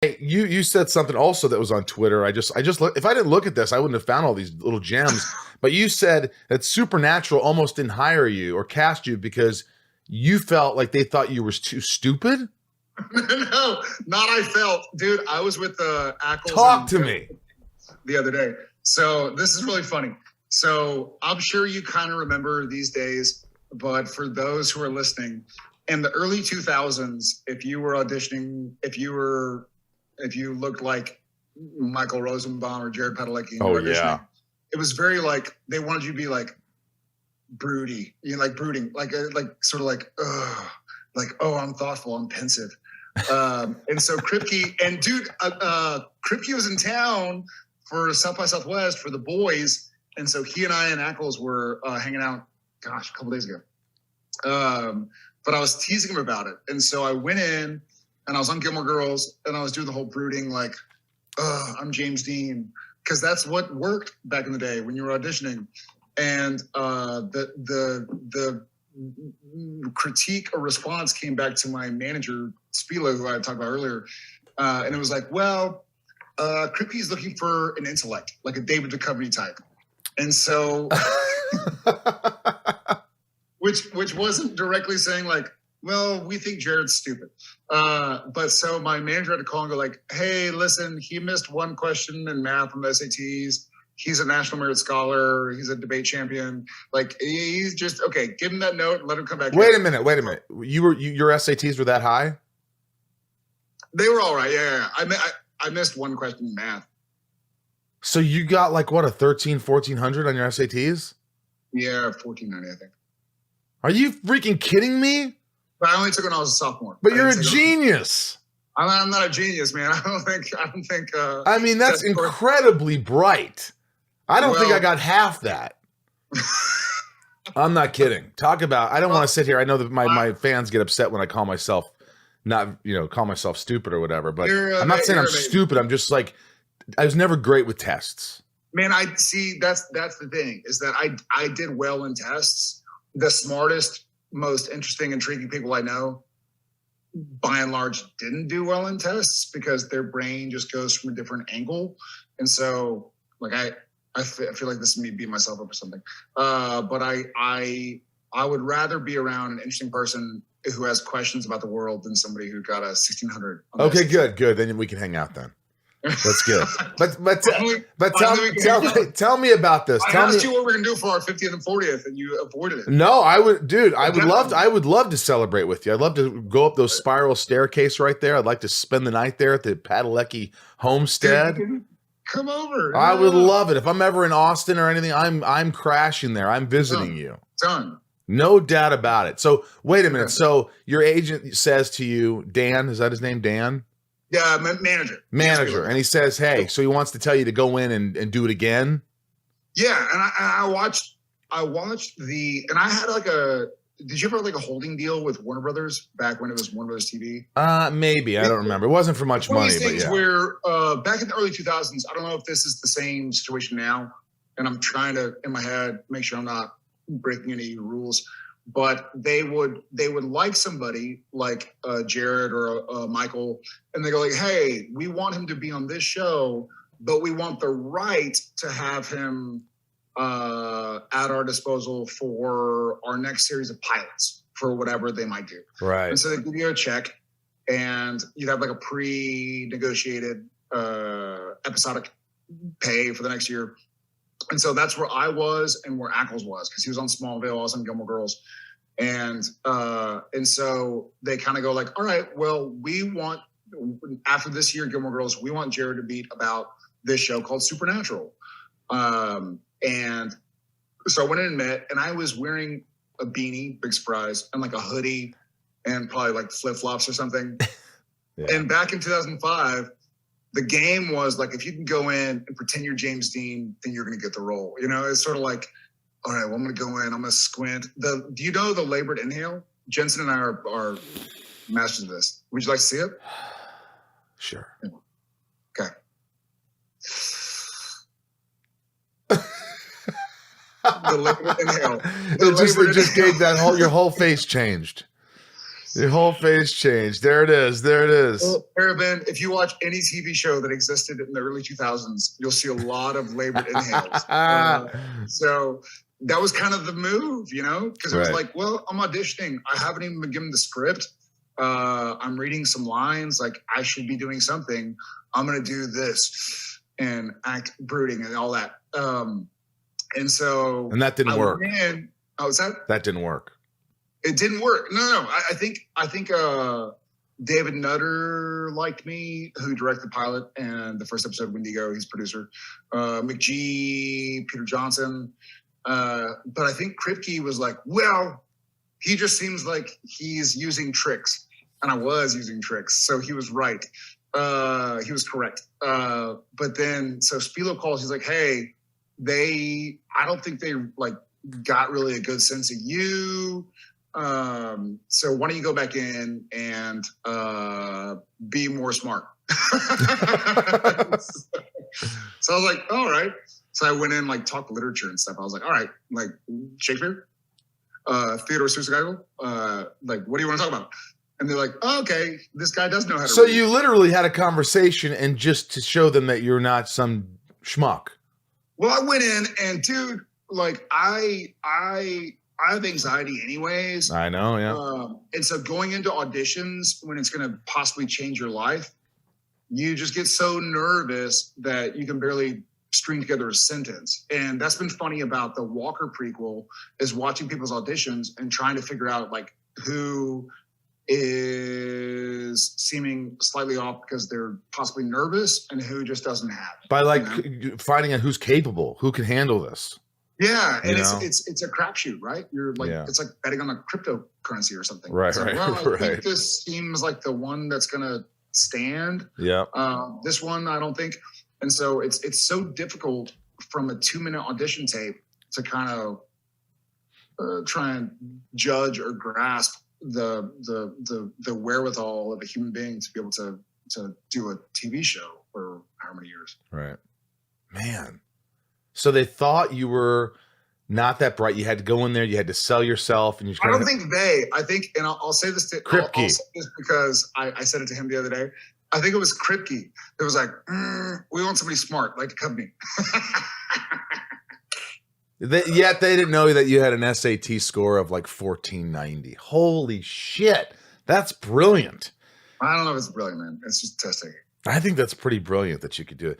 Hey, you said something also that was on Twitter. I just if I didn't look at this, I wouldn't have found all these little gems. But you said that Supernatural almost didn't hire you or cast you because you felt like they thought you were too stupid. No, not I felt, dude. I was with Ackles. Talk to me. The other day. So this is really funny. So I'm sure you kind of remember these days, but for those who are listening, in the early 2000s, if you were auditioning, if you looked like Michael Rosenbaum or Jared Padalecki, it was very like they wanted you to be like broody, like brooding, like sort of like, oh, I'm thoughtful, I'm pensive. And so Kripke and dude, Kripke was in town for South by Southwest for the boys, and so he and I and Ackles were hanging out. Gosh, a couple days ago. But I was teasing him about it, and so I went in. And I was on Gilmore Girls, and I was doing the whole brooding, like, I'm James Dean, because that's what worked back in the day when you were auditioning. And the critique or response came back to my manager, Spilo, who I had talked about earlier, and it was like, well, Kripke's looking for an intellect, like a David Duchovny type. And so, which wasn't directly saying like, well, we think Jared's stupid. But so my manager had to call and go like, hey, listen, he missed one question in math on the SATs. He's a National Merit Scholar. He's a debate champion. Like, he's just, okay, give him that note and let him come back. Wait a minute. Your SATs were that high? They were all right. Yeah. I missed one question in math. So you got like, what, a 1,400 on your SATs? Yeah, 1,490, I think. Are you freaking kidding me? But I only took it when I was a sophomore. But you're a genius. I'm not a genius, man. I don't think. I mean, that's incredibly bright. I don't think I got half that. I'm not kidding. Talk about. I don't want to sit here. I know that my fans get upset when I call myself call myself stupid or whatever. But I'm not saying I'm stupid. I'm just like, I was never great with tests. Man, I see. That's the thing is that I did well in tests. The smartest, most interesting, intriguing people I know, by and large, didn't do well in tests because their brain just goes from a different angle. And so, like, I feel like this is me beating myself up or something. But I would rather be around an interesting person who has questions about the world than somebody who got a 1,600. Okay, good. Then we can hang out then. That's good. Tell me about this. I asked you what we're gonna do for our 50th and 40th, and you avoided it. No, I would love to celebrate with you. I'd love to go up those spiral staircase right there. I'd like to spend the night there at the Padalecki homestead. Dude, come over. I would love it. If I'm ever in Austin or anything, I'm crashing there. I'm visiting you. Done. No doubt about it. So wait a minute. So your agent says to you, Dan, is that his name, Dan? Yeah, manager. And he says, hey, so he wants to tell you to go in and do it again? Yeah, and I watched and I had did you ever have like a holding deal with Warner Brothers back when it was Warner Brothers TV? Maybe. I don't remember. It wasn't for much money, but yeah. Where back in the early 2000s, I don't know if this is the same situation now, and I'm trying to, in my head, make sure I'm not breaking any rules. But they would like somebody like Jared or Michael, and they go like, hey, we want him to be on this show, but we want the right to have him at our disposal for our next series of pilots for whatever they might do. Right. And so they give you a check, and you'd have like a pre-negotiated episodic pay for the next year. And so that's where I was and where Ackles was, because he was on Smallville, I was on Gilmore Girls. And so they kind of go like, all right, well, we want, after this year, Gilmore Girls, we want Jared to beat about this show called Supernatural. And so I went in and met, and I was wearing a beanie, big surprise, and like a hoodie and probably like flip-flops or something. Yeah. And back in 2005, the game was like, if you can go in and pretend you're James Dean, then you're going to get the role. You know, it's sort of like, all right, well, I'm going to go in, I'm going to squint. Do you know the labored inhale? Jensen and I are masters of this. Would you like to see it? Sure. Okay. The labored inhale. It just gave that your whole face changed. Your whole face changed. There it is. There it is. Parabén, if you watch any TV show that existed in the early 2000s, you'll see a lot of labored inhales. So that was kind of the move, you know, because it was like, well, I'm auditioning. I haven't even been given the script. I'm reading some lines. Like, I should be doing something. I'm going to do this and act brooding and all that. And that didn't work. Was that? That didn't work. It didn't work. No. I think David Nutter liked me, who directed the pilot and the first episode of Wendigo. He's producer. McGee, Peter Johnson. But I think Kripke was like, well, he just seems like he's using tricks. And I was using tricks. So he was right. He was correct. But then, so Spilo calls, he's like, hey, I don't think they like got really a good sense of you. So why don't you go back in and be more smart? So I was like, all right. So I went in, like, talked literature and stuff. I was like, all right, like Shakespeare, Theodore Seuss, like, what do you want to talk about? And they're like, oh, okay, this guy does know how to So read. you literally had a conversation, and just to show them that you're not some schmuck. Well, I went in and, dude, like, I have anxiety anyways. I know, yeah. And so going into auditions when it's going to possibly change your life, you just get so nervous that you can barely string together a sentence. And that's been funny about the Walker prequel, is watching people's auditions and trying to figure out, like, who is seeming slightly off because they're possibly nervous and who just doesn't have it. By, like, finding out who's capable, who can handle this. Yeah, and it's a crapshoot, right? You're like, it's like betting on a cryptocurrency or something. Right, like, right, well, I right. think this seems like the one that's gonna stand. Yeah. This one, I don't think. And so it's so difficult from a 2-minute audition tape to kind of try and judge or grasp the wherewithal of a human being to be able to do a TV show for how many years. Right. Man. So they thought you were not that bright. You had to go in there. You had to sell yourself. And I don't think I think, and I'll say this to Kripke. I'll say this because I said it to him the other day. I think it was Kripke that was like, we want somebody smart, like the company. Yet they didn't know that you had an SAT score of like 1490. Holy shit. That's brilliant. I don't know if it's brilliant, man. It's just testing. I think that's pretty brilliant that you could do it.